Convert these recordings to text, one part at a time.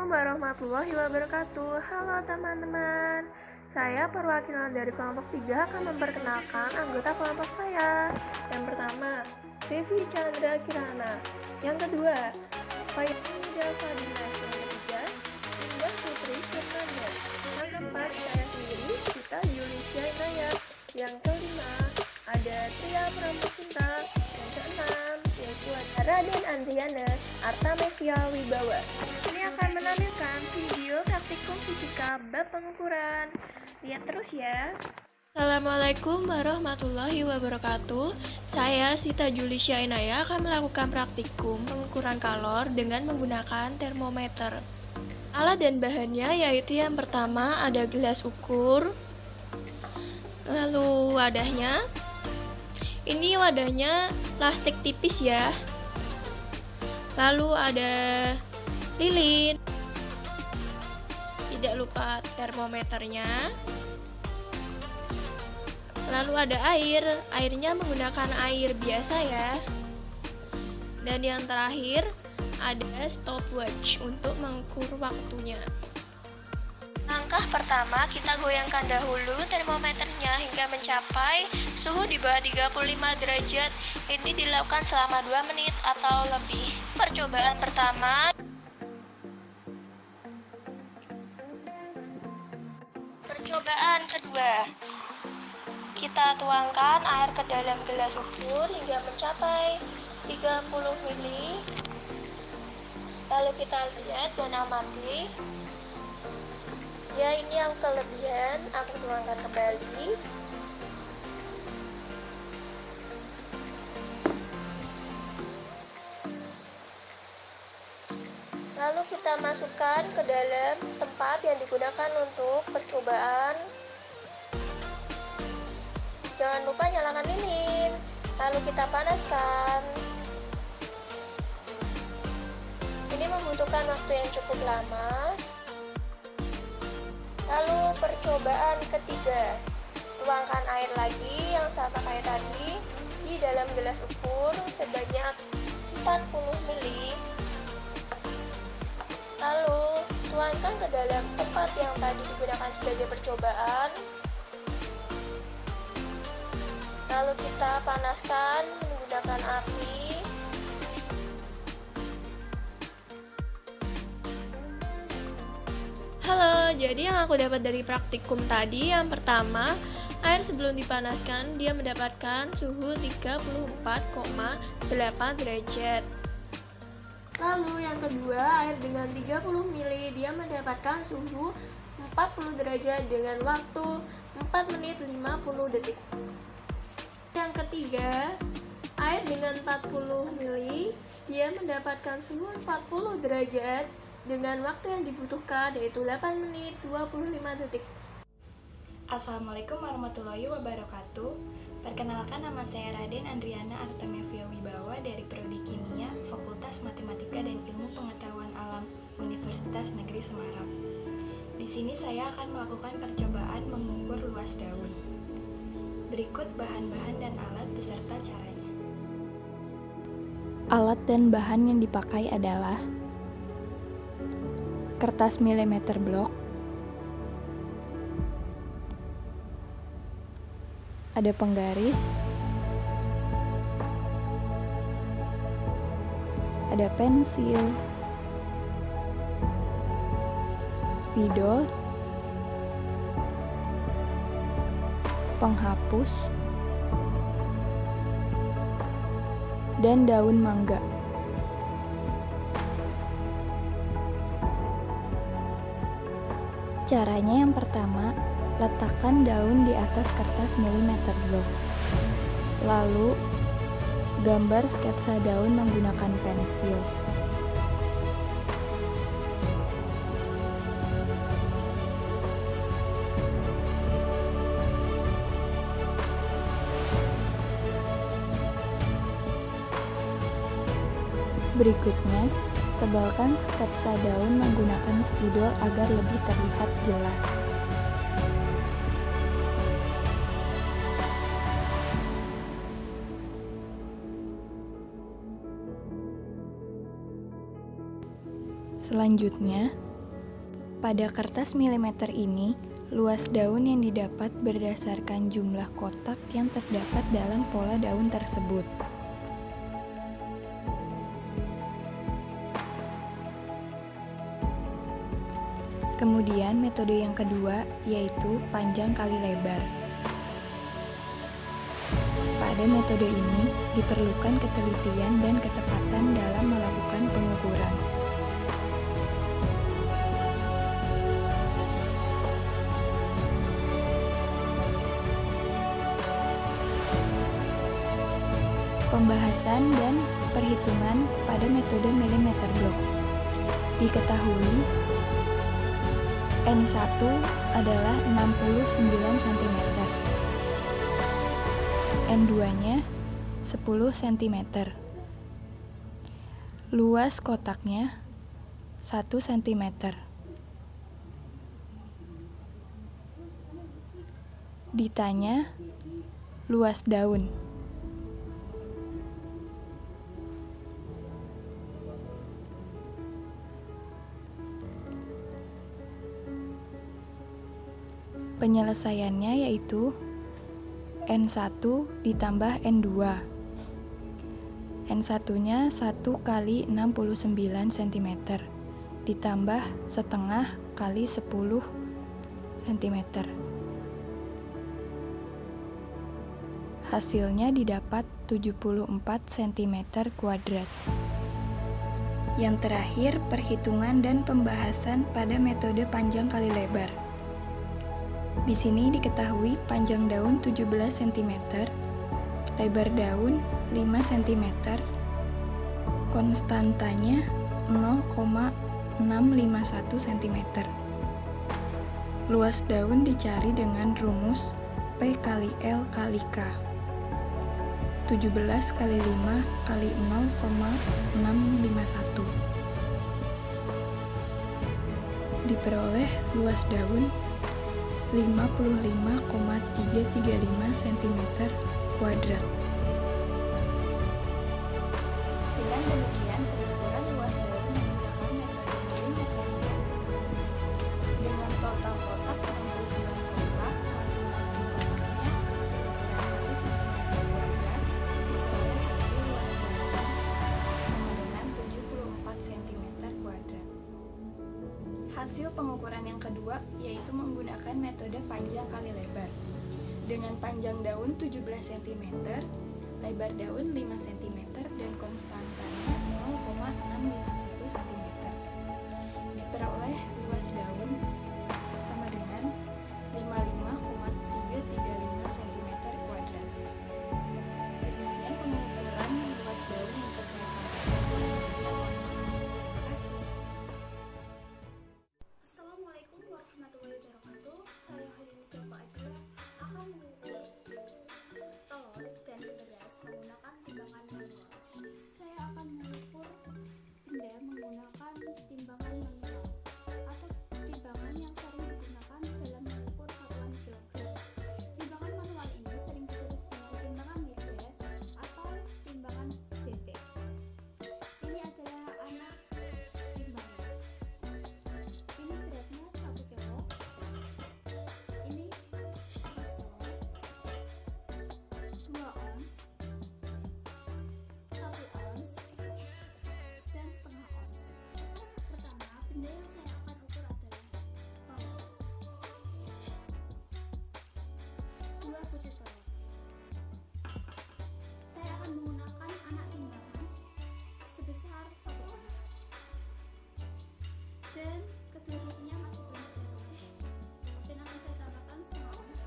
Assalamualaikum warahmatullahi wabarakatuh. Halo teman-teman. Saya perwakilan dari kelompok 3 akan memperkenalkan anggota kelompok saya. Yang pertama, Devi Chandra Kirana. Yang kedua, Fayida Fadila. Yang ketiga, Indah Putri Firmanda. Yang keempat, saya sendiri, Sita Yulisya Inayat. Yang kelima, ada Tria Pramusinta. Yang keenam, yaitu ada Raden Andriana Artamevia Wibawa. Ini akan menampilkan video praktikum fisika bab pengukuran. Lihat terus ya. Assalamualaikum warahmatullahi wabarakatuh. Saya Sita Julisya Inaya akan melakukan praktikum pengukuran kalor dengan menggunakan termometer. Alat dan bahannya yaitu yang pertama ada gelas ukur, lalu wadahnya. Ini wadahnya plastik tipis ya. Lalu ada lilin. Tidak lupa termometernya. Lalu ada air. Airnya menggunakan air biasa ya. Dan yang terakhir ada stopwatch untuk mengukur waktunya. Langkah pertama, kita goyangkan dahulu termometernya hingga mencapai suhu di bawah 35 derajat. Ini dilakukan selama 2 menit atau lebih. Percobaan pertama. Percobaan kedua. Kita tuangkan air ke dalam gelas ukur hingga mencapai 30 ml. Lalu kita lihat dan amati. Ya, ini yang kelebihan, aku tuangkan kembali. Lalu kita masukkan ke dalam tempat yang digunakan untuk percobaan. Jangan lupa nyalakan lilin. Lalu kita panaskan. Ini membutuhkan waktu yang cukup lama. Lalu percobaan ketiga, tuangkan air lagi yang sama kayak tadi di dalam gelas ukur sebanyak 40 ml. Lalu tuangkan ke dalam tempat yang tadi digunakan sebagai percobaan. Lalu kita panaskan menggunakan api. Halo, jadi yang aku dapat dari praktikum tadi, yang pertama, air sebelum dipanaskan dia mendapatkan suhu 34,8 derajat. Lalu yang kedua, air dengan 30 ml dia mendapatkan suhu 40 derajat dengan waktu 4 menit 50 detik. Yang ketiga, air dengan 40 ml dia mendapatkan suhu 40 derajat dengan waktu yang dibutuhkan yaitu 8 menit 25 detik. Assalamualaikum warahmatullahi wabarakatuh. Perkenalkan, nama saya Raden Andriana Artamevia Wibawa dari Prodi Kimia, Fakultas Matematika dan Ilmu Pengetahuan Alam Universitas Negeri Semarang. Di sini saya akan melakukan percobaan mengukur luas daun. Berikut bahan-bahan dan alat beserta caranya. Alat dan bahan yang dipakai adalah kertas milimeter blok, ada penggaris, ada pensil, spidol, penghapus, dan daun mangga. Caranya yang pertama, letakkan daun di atas kertas milimeter blok. Lalu, gambar sketsa daun menggunakan pensil. Berikutnya, tebalkan sketsa daun menggunakan spidol agar lebih terlihat jelas. Selanjutnya, Pada kertas milimeter ini, luas daun yang didapat berdasarkan jumlah kotak yang terdapat dalam pola daun tersebut. Kemudian metode yang kedua yaitu panjang kali lebar. Pada metode ini diperlukan ketelitian dan ketepatan dalam melakukan pengukuran. Pembahasan dan perhitungan pada metode milimeter blok. Diketahui N1 adalah 69 cm. N2-nya 10 cm. Luas kotaknya 1 cm. Ditanya luas daun. Penyelesaiannya yaitu N1 ditambah N2. N1-nya 1 kali 69 cm ditambah setengah kali 10 cm. Hasilnya didapat 74 cm kuadrat. Yang terakhir, perhitungan dan pembahasan pada metode panjang kali lebar. Di sini diketahui panjang daun 17 cm, lebar daun 5 cm, konstantanya 0,651 cm. Luas daun dicari dengan rumus P kali L kali K. 17 kali 5 kali 0,651. Diperoleh luas daun 55,335 cm kuadrat. Dengan demikian, pengukuran luas daun menggunakan metode milimeter blok. Dengan total kotak 69 kotak, masing-masing kotaknya berukuran 1 cm kuadrat, diperoleh hasil luas daun sama dengan 74 cm kuadrat. Hasil pengukuran yang kedua yaitu menggunakan metode panjang kali lebar. Dengan panjang daun 17 cm, lebar daun 5 cm dan konstantanya 0,651 cm. Diperoleh luas daun sama dengan 55,335 cm kuadrat. Demikian pengukuran luas daun yang bisa saya sampaikan. Terima kasih. Assalamualaikum warahmatullahi wabarakatuh. Saya Halini Joko Adila akan mengukur telur dan beras menggunakan timbangan manual. Saya akan mengukur benda menggunakan timbangan manual atau timbangan yang sering digunakan dalam mengukur satuan kilogram. Timbangan manual ini sering disebut dengan timbangan meja atau timbangan bebek. Ini adalah anak timbangan. Ini beratnya 1 kilo. Ini setengah kilo. 2 ons, 1 ons, dan setengah ons. Pertama, benda yang saya akan ukur adalah telur. 2 butir telur. Saya akan menggunakan anak timbangan sebesar 1 ons. Dan kedua sisinya masih belum sama, dan akan saya tambahkan setengah ons.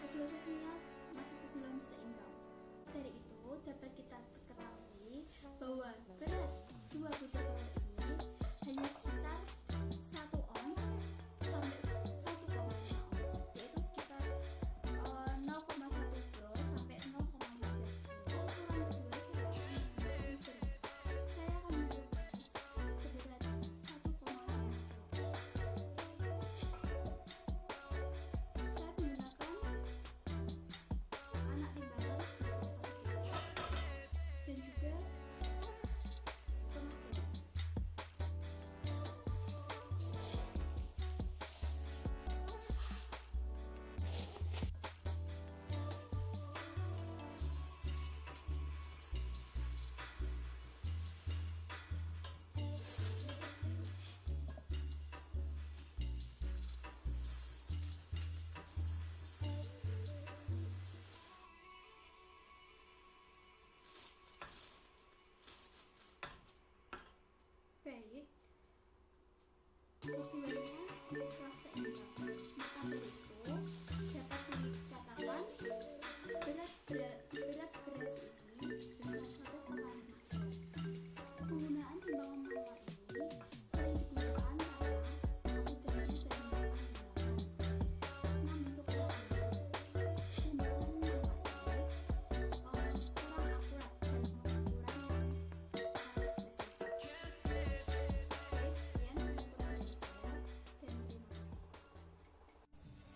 Kedua sisinya masih belum seimbang. Dari itu dapat kita ketahui bahwa berat 2 butir telur ini hanya sekitar 1 ons sampai 1,5 ons, yaitu sekitar 0,1 kilo sampai 0,15 kilo. Ukuran kedua saya akan menggunakan beras. Saya akan mengukur beras seberat 1,5 kilo. Saya menggunakan anak timbangan sebesar 1 kilo dan juga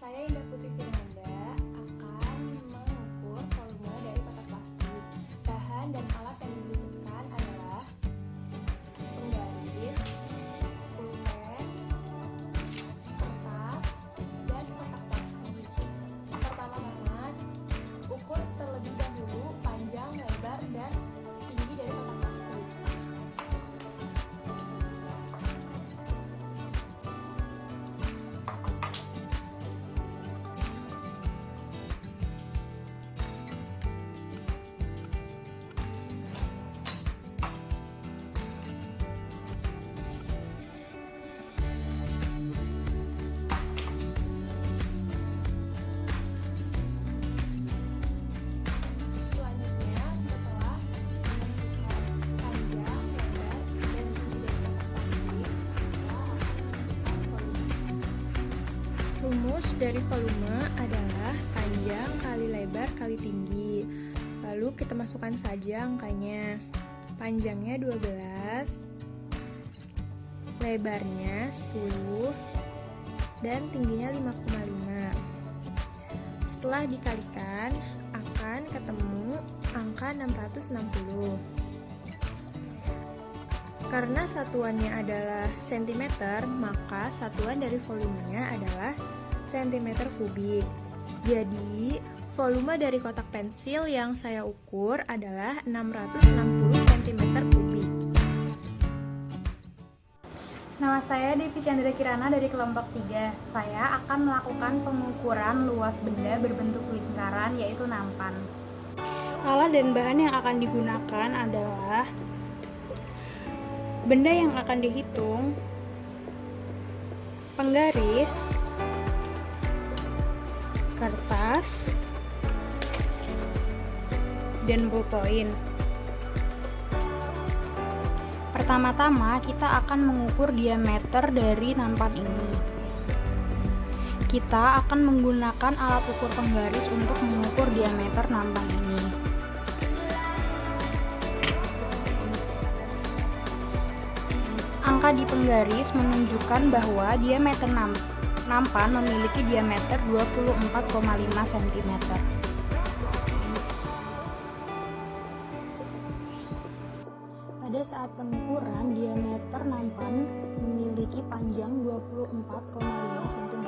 Saya Indah Putri Firmanda akan mengukur volume dari kotak plastik. Bahan dan alat yang dibutuhkan adalah penggaris, pulpen, kertas, dan kotak plastik. Pertama-tama, ukur terlebih dahulu panjang, lebar, dan tinggi dari kotak plastik. Selanjutnya, setelah menentukan panjang, lebar, dan tinggi dari kotak plastik, kita akan menentukan volume. Rumus dari volume adalah panjang kali lebar kali tinggi. Lalu kita masukkan saja angkanya. Panjangnya 12, lebarnya 10, dan tingginya 5,5. Setelah dikalikan, akan ketemu angka 660. Karena satuannya adalah cm, maka satuan dari volumenya adalah cm kubik. Jadi, volume dari kotak pensil yang saya ukur adalah 660 cm kubik. Nama saya Devi Chandra Kirana dari kelompok 3. Saya akan melakukan pengukuran luas benda berbentuk lingkaran, yaitu nampan. Alat dan bahan yang akan digunakan adalah benda yang akan dihitung, penggaris, kertas, dan ballpoint. Pertama-tama kita akan mengukur diameter dari nampan ini. Kita akan menggunakan alat ukur penggaris untuk mengukur diameter nampan ini. Angka di penggaris menunjukkan bahwa diameter nampan memiliki diameter 24,5 cm. Pada saat pengukuran, diameter nampan memiliki panjang 24,5 cm,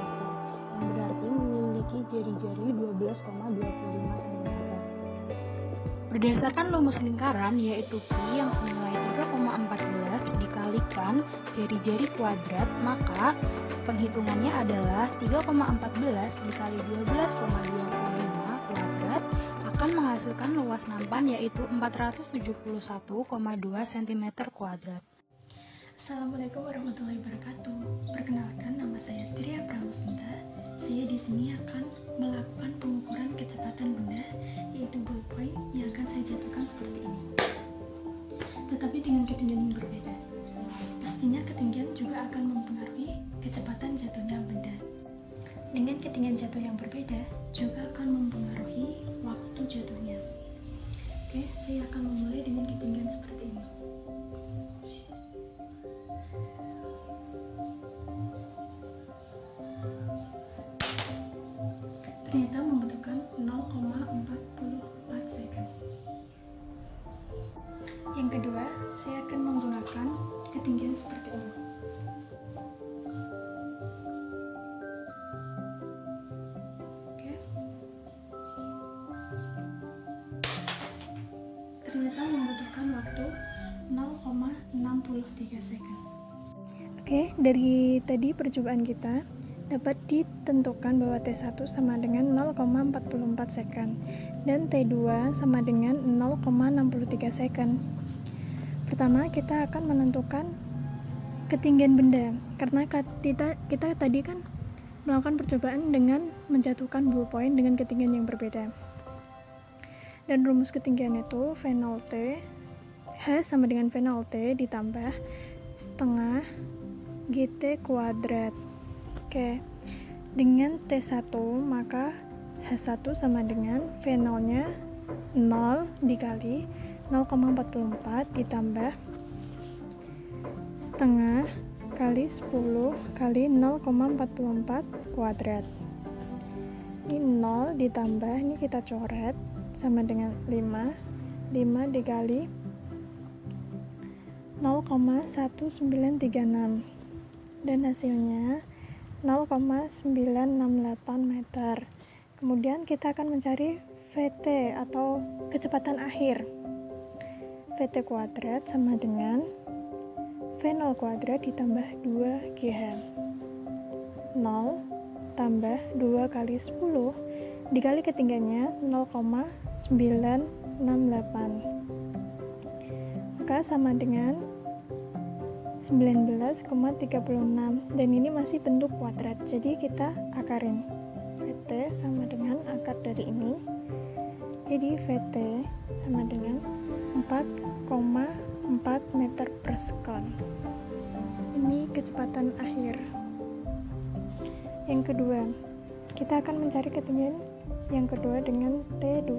yang berarti memiliki jari-jari 12,25 cm. Berdasarkan rumus lingkaran, yaitu Pi yang senilai 3,14 dikalikan jari-jari kuadrat, maka penghitungannya adalah 3,14 dikali 12,25 kuadrat akan menghasilkan luas nampan yaitu 471,2 cm kuadrat. Assalamualaikum warahmatullahi wabarakatuh. Perkenalkan, nama saya Tria Pramusinta. Saya di sini akan melakukan pengukuran kecepatan benda, yaitu ballpoint yang akan saya jatuhkan seperti ini. Tetapi dengan ketinggian yang berbeda. Pastinya ketinggian juga akan mempengaruhi kecepatan jatuhnya benda. Dengan ketinggian jatuh yang berbeda juga akan mempengaruhi waktu jatuhnya. Oke, saya akan memulai dengan ketinggian seperti ini. Ternyata membutuhkan 0,44 second. Yang kedua, saya akan menggunakan ketinggian seperti ini. Oke. Ternyata membutuhkan waktu 0,63 second. Oke, dari tadi percobaan kita dapat ditentukan bahwa T1 sama dengan 0,44 second dan T2 sama dengan 0,63 second. Pertama, kita akan menentukan ketinggian benda karena kita tadi kan melakukan percobaan dengan menjatuhkan ballpoint dengan ketinggian yang berbeda. Dan rumus ketinggian itu V0 T H sama dengan V0 T ditambah setengah GT kuadrat. Oke, dengan T1 maka H1 sama dengan V0-nya 0 dikali 0,44 ditambah setengah kali 10 kali 0,44 kuadrat. Ini 0 ditambah, ini kita coret, sama dengan 5. 5 dikali 0,1936. Dan hasilnya 0,968 meter. Kemudian kita akan mencari VT atau kecepatan akhir. VT kuadrat sama dengan V0 kuadrat ditambah 2GH. 0 tambah 2 kali 10 dikali ketinggiannya 0,968. Maka sama dengan 19,36, dan ini masih bentuk kuadrat, jadi kita akarin. VT sama dengan akar dari ini, jadi VT sama dengan 4,4 meter per sekon. Ini kecepatan akhir. Yang kedua, kita akan mencari ketinggian yang kedua dengan T2.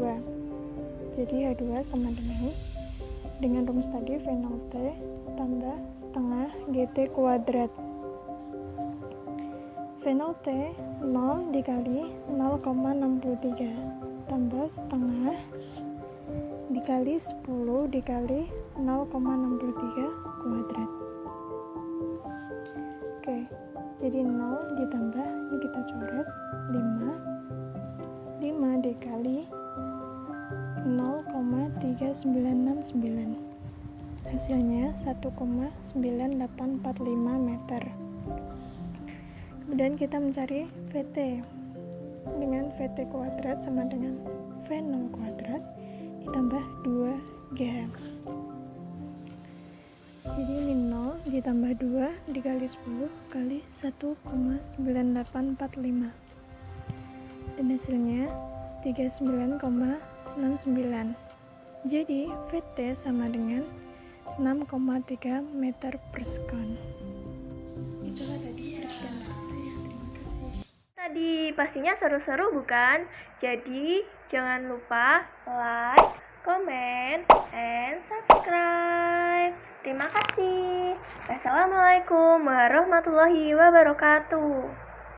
Jadi H2 sama dengan rumus tadi, V0T tambah setengah GT kuadrat. V0T 0 dikali 0,63 tambah setengah dikali 10 dikali 0,63 kuadrat. Oke, jadi 0 ditambah, ini kita coret, 5 dikali 0,3969. Hasilnya 1,9845 meter. Kemudian kita mencari VT. Dengan VT kuadrat sama dengan V0 kuadrat ditambah 2GH. Jadi ini 0 ditambah 2 dikali 10 kali 1,9845. Dan hasilnya 39,69. Jadi VT sama dengan 6,3 meter per sekon. Itulah tadi perkiraan saya. Terima kasih. Tadi pastinya seru-seru bukan? Jadi jangan lupa like, comment, and subscribe. Terima kasih. Wassalamualaikum warahmatullahi wabarakatuh.